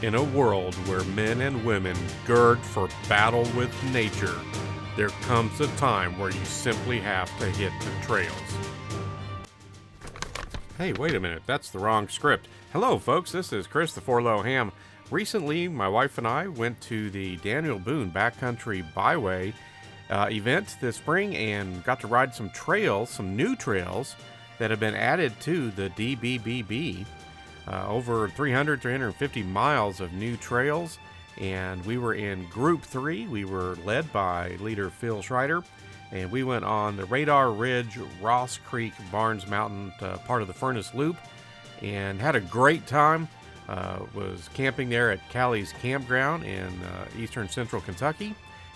In a world where men and women gird for battle with nature, there comes a time where you simply have to hit the trails. Hey, wait a minute, that's the wrong script. Hello, folks, this is Chris the Four Low Ham. Recently, my wife and I went to the Daniel Boone Backcountry Byway event this spring and got to ride some trails, some new trails that have been added to the DBBB. Over 350 miles of new trails, and we were in Group 3. We were led by leader Phil Schreider, and we went on the Radar Ridge, Ross Creek, Barnes Mountain part of the Furnace Loop, and had a great time. Was camping there at Callie's Campground in eastern central Kentucky,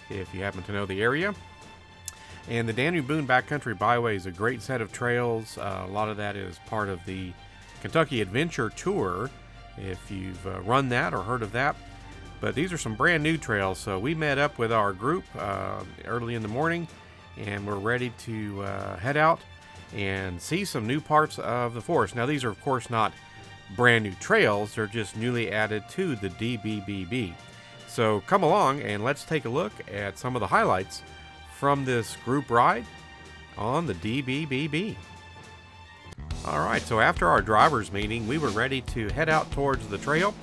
if you happen to know the area. And the Daniel Boone Backcountry Byway is a great set of trails. A lot of that is part of the Kentucky Adventure Tour, if you've run that or heard of that. But these are some brand new trails, so we met up with our group early in the morning, and we're ready to head out and see some new parts of the forest. Now, these are, of course, not brand new trails. They're just newly added to the DBBB. So come along and let's take a look at some of the highlights from this group ride on the DBBB. All right, so after our driver's meeting, we were ready to head out towards the trail.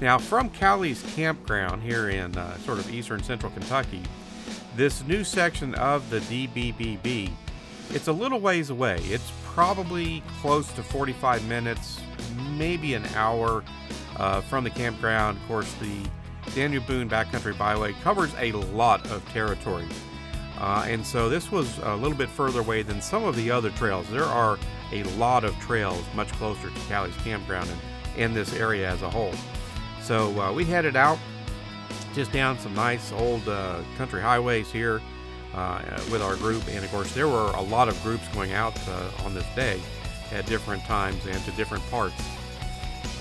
Now, from Callie's Campground here in sort of eastern central Kentucky, this new section of the DBBB, it's a little ways away. It's probably close to 45 minutes, maybe an hour from the campground. Of course, the Daniel Boone Backcountry Byway covers a lot of territory. And so this was a little bit further away than some of the other trails. There are a lot of trails much closer to Callie's Campground and in this area as a whole. So we headed out just down some nice old country highways here with our group. And of course, there were a lot of groups going out on this day at different times and to different parts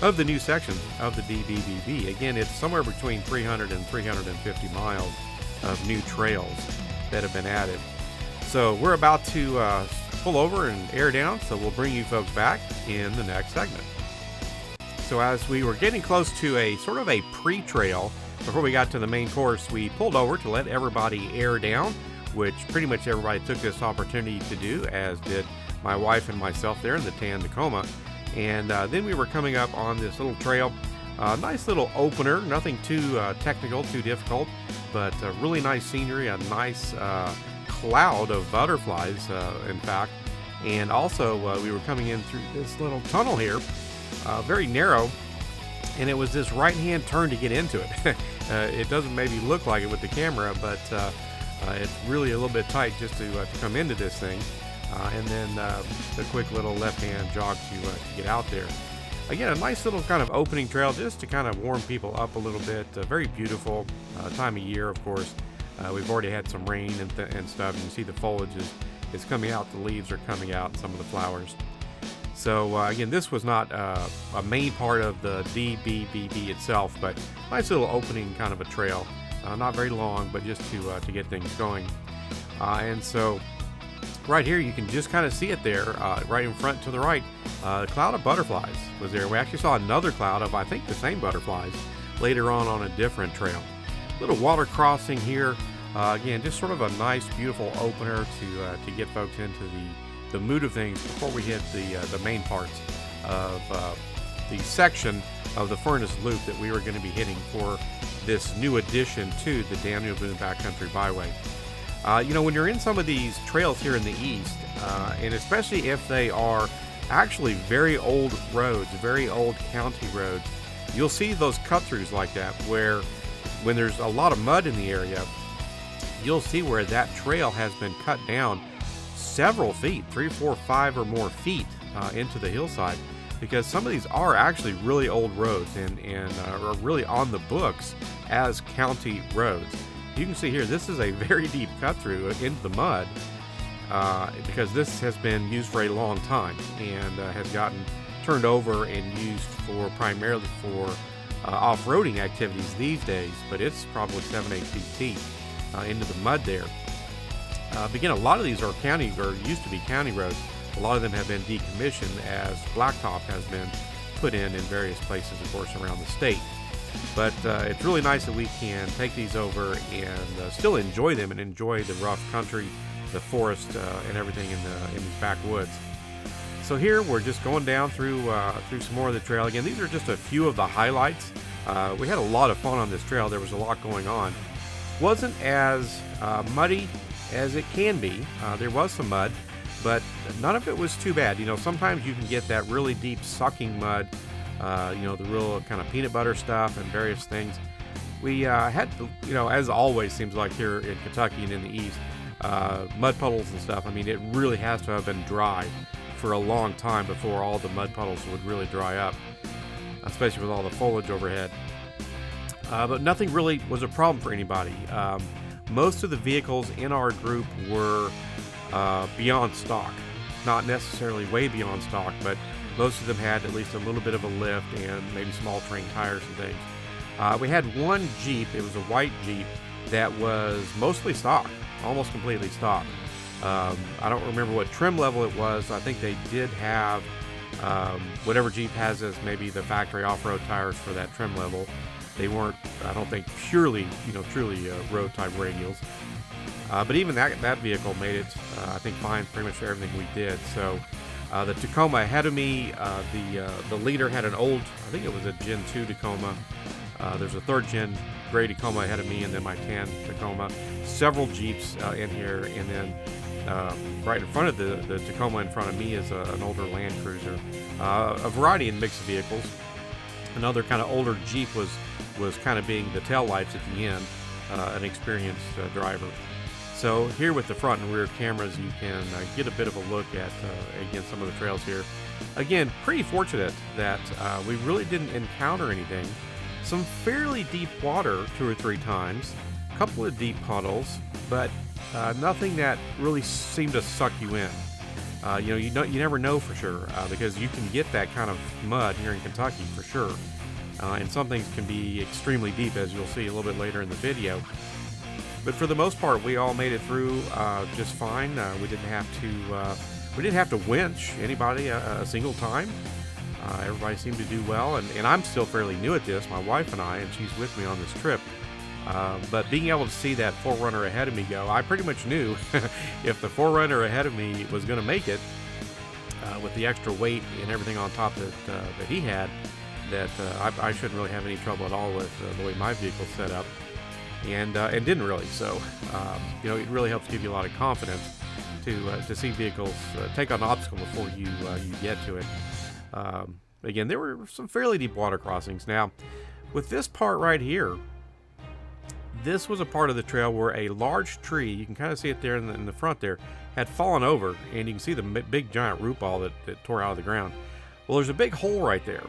of the new section of the DBBB. Again, it's somewhere between 300 and 350 miles of new trails that have been added. So we're about to pull over and air down, so we'll bring you folks back in the next segment. So as we were getting close to a sort of a pre-trail, before we got to the main course, we pulled over to let everybody air down, which pretty much everybody took this opportunity to do, as did my wife and myself there in the tan Tacoma. And then we were coming up on this little trail. Nice little opener, nothing too technical, too difficult, but really nice scenery, a nice cloud of butterflies, in fact. And also we were coming in through this little tunnel here, very narrow, and it was this right-hand turn to get into it. It doesn't maybe look like it with the camera, but it's really a little bit tight just to come into this thing. And then the quick little left-hand jog to get out there. Again, a nice little kind of opening trail just to kind of warm people up a little bit. Very beautiful time of year, of course. We've already had some rain and stuff. You can see the foliage is coming out. The leaves are coming out, some of the flowers. So again, this was not a main part of the DBBB itself, but nice little opening kind of a trail. Not very long, but just to get things going. And so right here, you can just kind of see it there, right in front to the right. A cloud of butterflies was there. We actually saw another cloud of, I think, the same butterflies later on a different trail. Little water crossing here. Again, just sort of a nice, beautiful opener to get folks into the mood of things before we hit the main parts of the section of the Furnace Loop that we were going to be hitting for this new addition to the Daniel Boone Backcountry Byway. When you're in some of these trails here in the east, and especially if they are actually very old roads, very old county roads, you'll see those cut-throughs like that, where when there's a lot of mud in the area, you'll see where that trail has been cut down several feet, 3, 4, 5 or more feet into the hillside, because some of these are actually really old roads and are really on the books as county roads. You can see here, this is a very deep cut through into the mud because this has been used for a long time and has gotten turned over and used primarily for off-roading activities these days, but it's probably 7-8 feet deep into the mud there. Again, a lot of these are used to be county roads. A lot of them have been decommissioned as blacktop has been put in various places, of course, around the state. But it's really nice that we can take these over and still enjoy them and enjoy the rough country, the forest, and everything in these backwoods. So here we're just going down through some more of the trail. Again, these are just a few of the highlights. We had a lot of fun on this trail. There was a lot going on. Wasn't as muddy as it can be. There was some mud, but none of it was too bad. You know, sometimes you can get that really deep sucking mud, you know, the real kind of peanut butter stuff and various things. We had, you know, as always seems like here in Kentucky and in the East, mud puddles and stuff. I mean, it really has to have been dry for a long time before all the mud puddles would really dry up, especially with all the foliage overhead. But nothing really was a problem for anybody. Most of the vehicles in our group were beyond stock. Not necessarily way beyond stock, but most of them had at least a little bit of a lift and maybe small terrain tires and things. We had one Jeep, it was a white Jeep, that was mostly stock, almost completely stock. I don't remember what trim level it was. I think they did have whatever Jeep has as maybe the factory off-road tires for that trim level. They weren't, I don't think, purely, you know, truly road type radials. But even that vehicle made it, I think, fine pretty much for everything we did. So the Tacoma ahead of me, the leader had an old, I think it was a Gen 2 Tacoma. There's a third gen gray Tacoma ahead of me, and then my tan Tacoma. Several Jeeps in here, and then right in front of the Tacoma in front of me is an older Land Cruiser. A variety in mixed vehicles. Another kind of older Jeep was kind of being the taillights at the end, an experienced driver. So here with the front and rear cameras, you can get a bit of a look at, again, some of the trails here. Again, pretty fortunate that we really didn't encounter anything. Some fairly deep water 2 or 3 times, a couple of deep puddles, but nothing that really seemed to suck you in. You never know for sure, because you can get that kind of mud here in Kentucky for sure. And some things can be extremely deep, as you'll see a little bit later in the video. But for the most part, we all made it through just fine. We didn't have to winch anybody a single time. Everybody seemed to do well, and I'm still fairly new at this, my wife and I, and she's with me on this trip. But being able to see that 4Runner ahead of me go, I pretty much knew if the 4Runner ahead of me was going to make it, with the extra weight and everything on top that he had, that I shouldn't really have any trouble at all with the way my vehicle's set up, and didn't really. So, it really helps give you a lot of confidence to see vehicles take on an obstacle before you get to it. Again, there were some fairly deep water crossings. Now, with this part right here, this was a part of the trail where a large tree, you can kind of see it there in the front there, had fallen over, and you can see the big giant root ball that tore out of the ground. Well, there's a big hole right there,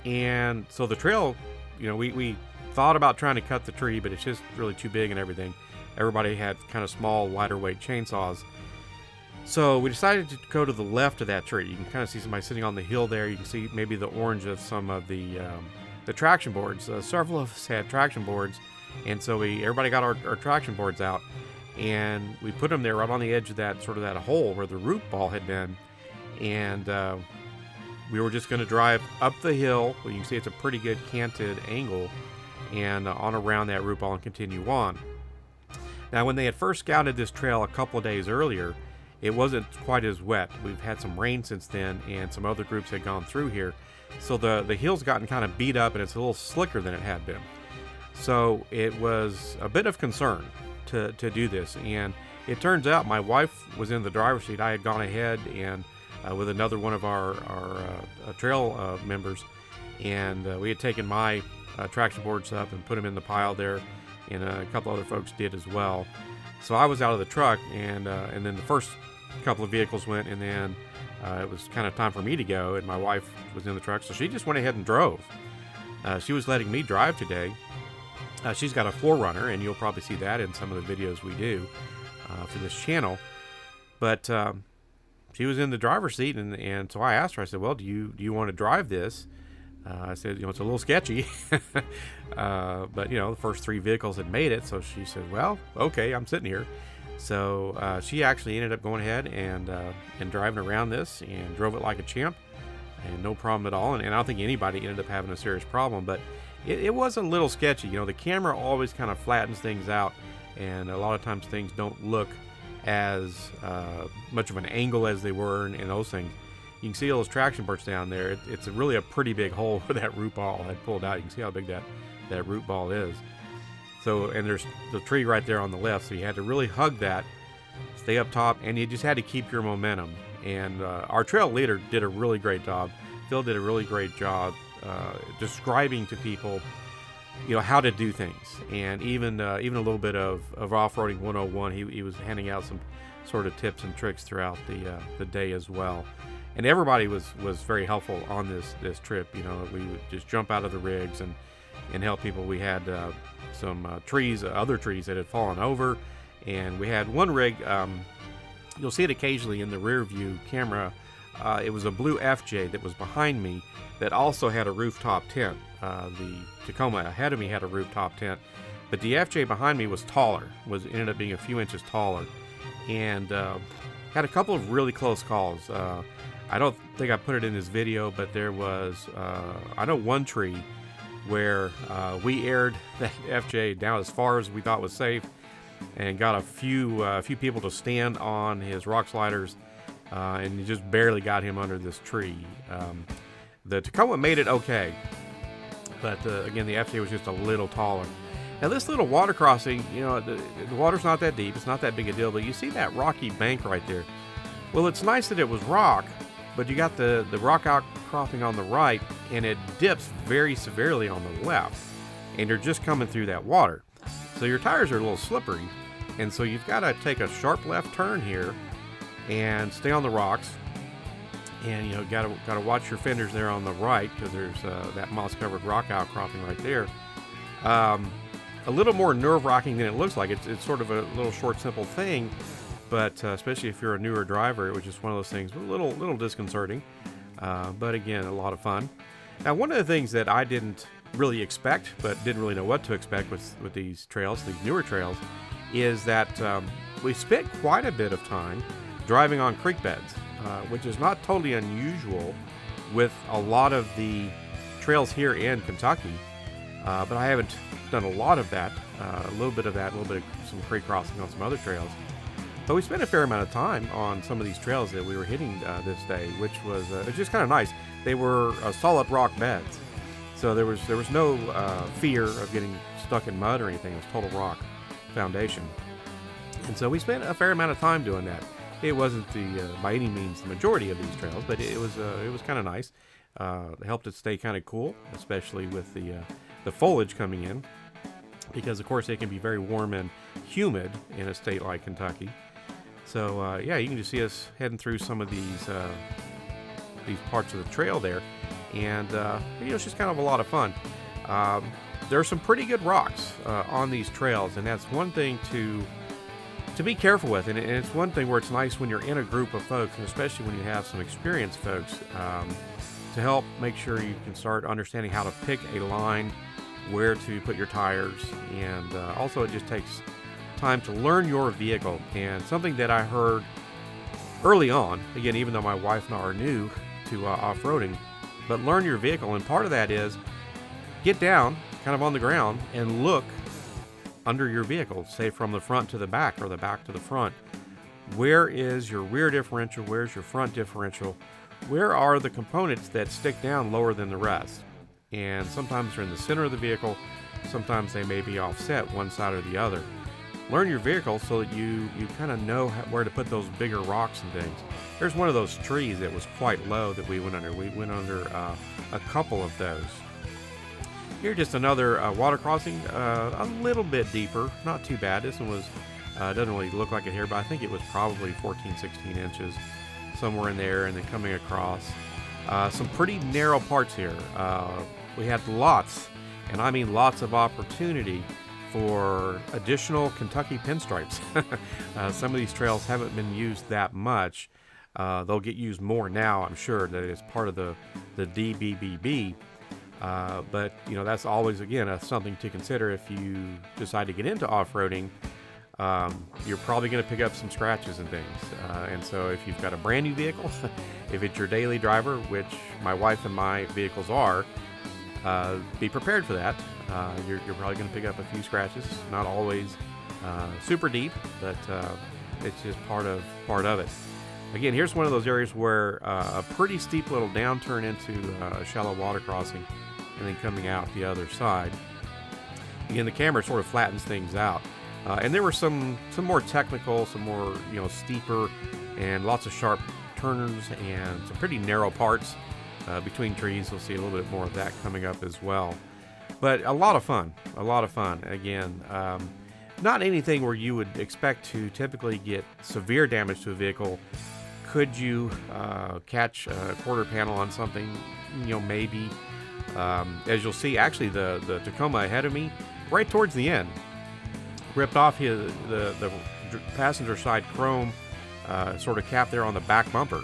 and so the trail, we thought about trying to cut the tree, but it's just really too big and everything. Everybody had kind of small, lighter weight chainsaws. So we decided to go to the left of that tree. You can kind of see somebody sitting on the hill there. You can see maybe the orange of some of the traction boards. Several of us had traction boards, and so everybody got our traction boards out, and we put them there right on the edge of that hole where the root ball had been, and we were just going to drive up the hill. Well, you can see it's a pretty good canted angle, and on around that root ball and continue on. Now, when they had first scouted this trail a couple of days earlier, it wasn't quite as wet. We've had some rain since then, and some other groups had gone through here. So the hill's gotten kind of beat up, and it's a little slicker than it had been. So it was a bit of concern to do this. And it turns out my wife was in the driver's seat. I had gone ahead and with another one of our trail members, and we had taken my traction boards up and put them in the pile there, and a couple other folks did as well. So I was out of the truck, and then the first couple of vehicles went, and then it was kind of time for me to go, and my wife was in the truck, so she just went ahead and drove. She was letting me drive today. She's got a 4Runner, and you'll probably see that in some of the videos we do for this channel. But she was in the driver's seat, and so I asked her, I said, well, do you want to drive this? I said, it's a little sketchy, but the first 3 vehicles had made it, so she said, well, okay, I'm sitting here. So she actually ended up going ahead and driving around this, and drove it like a champ, and no problem at all. And I don't think anybody ended up having a serious problem, but it was a little sketchy. You know, the camera always kind of flattens things out, and a lot of times things don't look as much of an angle as they were in those things. You can see all those traction parts down there. It's really a pretty big hole where that root ball had pulled out. You can see how big that root ball is. So, and there's the tree right there on the left, so you had to really hug that, stay up top, and you just had to keep your momentum. And our trail leader did a really great job. Phil did a really great job describing to people, you know, how to do things, and even a little bit of off-roading 101. He was handing out some sort of tips and tricks throughout the day as well. And everybody was very helpful on this trip. You know, we would just jump out of the rigs and help people. We had some other trees that had fallen over, and we had one rig. You'll see it occasionally in the rear view camera. It was a blue FJ that was behind me that also had a rooftop tent. The Tacoma ahead of me had a rooftop tent, but the FJ behind me was taller. Ended up being a few inches taller, and had a couple of really close calls. I don't think I put it in this video, but there was I know one tree where we aired that FJ down as far as we thought was safe, and got a few people to stand on his rock sliders, and you just barely got him under this tree. The Tacoma made it okay, but again, the FJ was just a little taller. Now this little water crossing, you know, the water's not that deep, it's not that big a deal, but you see that rocky bank right there. Well, it's nice that it was rock, but you got the rock outcropping on the right, and it dips very severely on the left, and you're just coming through that water. So your tires are a little slippery, and so you've got to take a sharp left turn here and stay on the rocks, and you know, got to watch your fenders there on the right, because there's that moss-covered rock outcropping right there. A little more nerve-wracking than it looks like. It's sort of a little short, simple thing, but especially if you're a newer driver, it was just one of those things, a little disconcerting, but again, a lot of fun. Now, one of the things that I didn't really expect, but didn't really know what to expect with these trails, these newer trails, is that we spent quite a bit of time driving on creek beds, which is not totally unusual with a lot of the trails here in Kentucky, but I haven't done a lot of that, a little bit of some creek crossing on some other trails. But we spent a fair amount of time on some of these trails that we were hitting this day, which was just kind of nice. They were solid rock beds, so there was no fear of getting stuck in mud or anything. It was total rock foundation, and so we spent a fair amount of time doing that. It wasn't by any means the majority of these trails, but it was kind of nice. It helped it stay kind of cool, especially with the foliage coming in, because of course it can be very warm and humid in a state like Kentucky. So yeah, you can just see us heading through some of these parts of the trail there, and you know, it's just kind of a lot of fun. There are some pretty good rocks on these trails, and that's one thing to be careful with, and it's one thing where it's nice when you're in a group of folks, and especially when you have some experienced folks, to help make sure you can start understanding how to pick a line, where to put your tires, and also it just takes time to learn your vehicle. And something that I heard early on, again, even though my wife and I are new to off-roading, but learn your vehicle, and part of that is get down kind of on the ground and look under your vehicle, say from the front to the back or the back to the front. Where is your rear differential? Where's your front differential? Where are the components that stick down lower than the rest? And sometimes they're in the center of the vehicle, sometimes they may be offset one side or the other. Learn your vehicle so that you kind of know where to put those bigger rocks and things. There's one of those trees that was quite low that we went under. We went under a couple of those. Here, just another water crossing, a little bit deeper, not too bad. This one was doesn't really look like it here, but I think it was probably 14, 16 inches, somewhere in there, and then coming across. Some pretty narrow parts here. We had lots, and I mean lots of opportunity for additional Kentucky pinstripes. Some of these trails haven't been used that much. They'll get used more now, I'm sure, that it's part of the DBBB. But you know, that's always, again, something to consider if you decide to get into off-roading. You're probably going to pick up some scratches and things. And so if you've got a brand new vehicle, if it's your daily driver, which my wife and my vehicles are, be prepared for that. You're probably going to pick up a few scratches. Not always super deep, but it's just part of it. Again, here's one of those areas where a pretty steep little downturn into a shallow water crossing, and then coming out the other side. Again, the camera sort of flattens things out, and there were some more technical, some more steeper, and lots of sharp turns and some pretty narrow parts between trees. We'll see a little bit more of that coming up as well. But a lot of fun. Again, not anything where you would expect to typically get severe damage to a vehicle. Could you catch a quarter panel on something? Maybe. As you'll see, actually the Tacoma ahead of me, right towards the end, ripped off the passenger side chrome sort of cap there on the back bumper.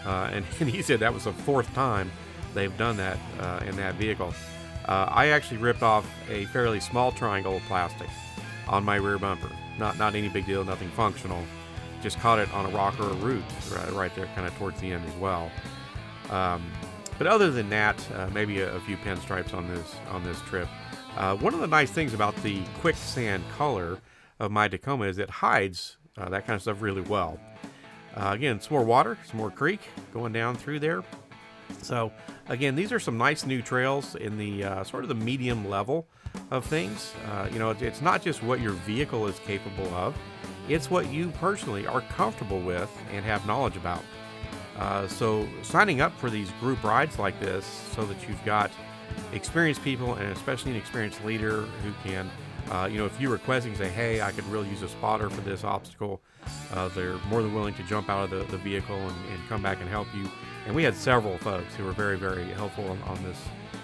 And he said that was the 4th time they've done that in that vehicle. I actually ripped off a fairly small triangle of plastic on my rear bumper. Not any big deal, nothing functional. Just caught it on a rock or a root right there, kind of towards the end as well. But other than that, maybe a few pinstripes on this trip. One of the nice things about the quicksand color of my Tacoma is it hides that kind of stuff really well. Again, some more water, some more creek going down through there. So again, these are some nice new trails in the sort of the medium level of things. It's not just what your vehicle is capable of, it's what you personally are comfortable with and have knowledge about. So signing up for these group rides like this so that you've got experienced people, and especially an experienced leader who can, if you request and say, hey, I could really use a spotter for this obstacle, they're more than willing to jump out of the vehicle and come back and help you. And we had several folks who were very, very helpful on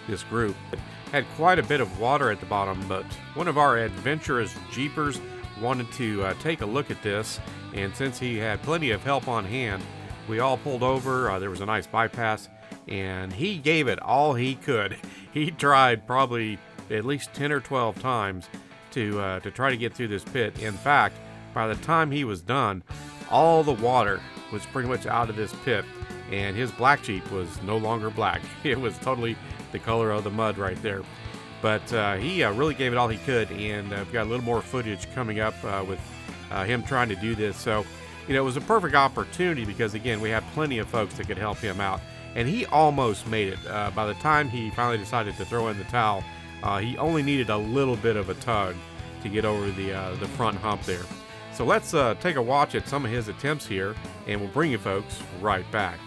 this group. It had quite a bit of water at the bottom, but one of our adventurous Jeepers wanted to take a look at this, and since he had plenty of help on hand, we all pulled over. There was a nice bypass, and he gave it all he could. He tried probably at least 10 or 12 times to try to get through this pit. In fact, by the time he was done, all the water was pretty much out of this pit, and his black Jeep was no longer black. It was totally the color of the mud right there. But he really gave it all he could, and we've got a little more footage coming up with him trying to do this. So, it was a perfect opportunity because, again, we had plenty of folks that could help him out. And he almost made it. By the time he finally decided to throw in the towel, he only needed a little bit of a tug to get over the front hump there. So let's take a watch at some of his attempts here, and we'll bring you folks right back.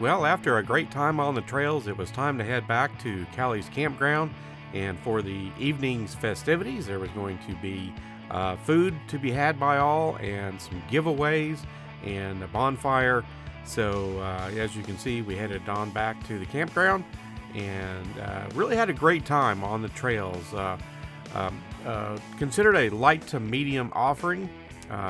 Well, after a great time on the trails, it was time to head back to Callie's campground. And for the evening's festivities, there was going to be food to be had by all, and some giveaways, and a bonfire. So as you can see, we headed on back to the campground and really had a great time on the trails. Considered a light to medium offering.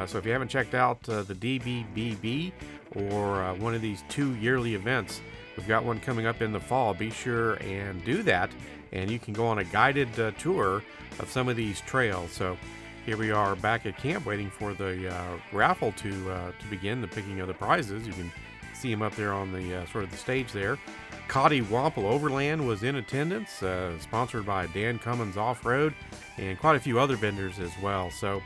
So if you haven't checked out the DBBB or one of these 2 yearly events, we've got one coming up in the fall. Be sure and do that, and you can go on a guided tour of some of these trails. So here we are back at camp waiting for the raffle to begin, the picking of the prizes. You can see them up there on the sort of the stage there. Cotty-Wample Overland was in attendance, sponsored by Dan Cummins Off-Road and quite a few other vendors as well. So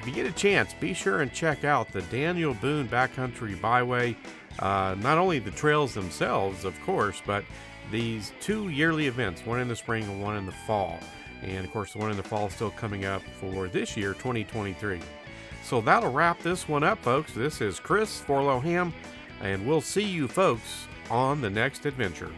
if you get a chance, be sure and check out the Daniel Boone Backcountry Byway. Not only the trails themselves, of course, but these 2 yearly events, one in the spring and one in the fall. And of course, the one in the fall is still coming up for this year, 2023. So that'll wrap this one up, folks. This is Chris Forlow Ham, and we'll see you folks on the next adventure.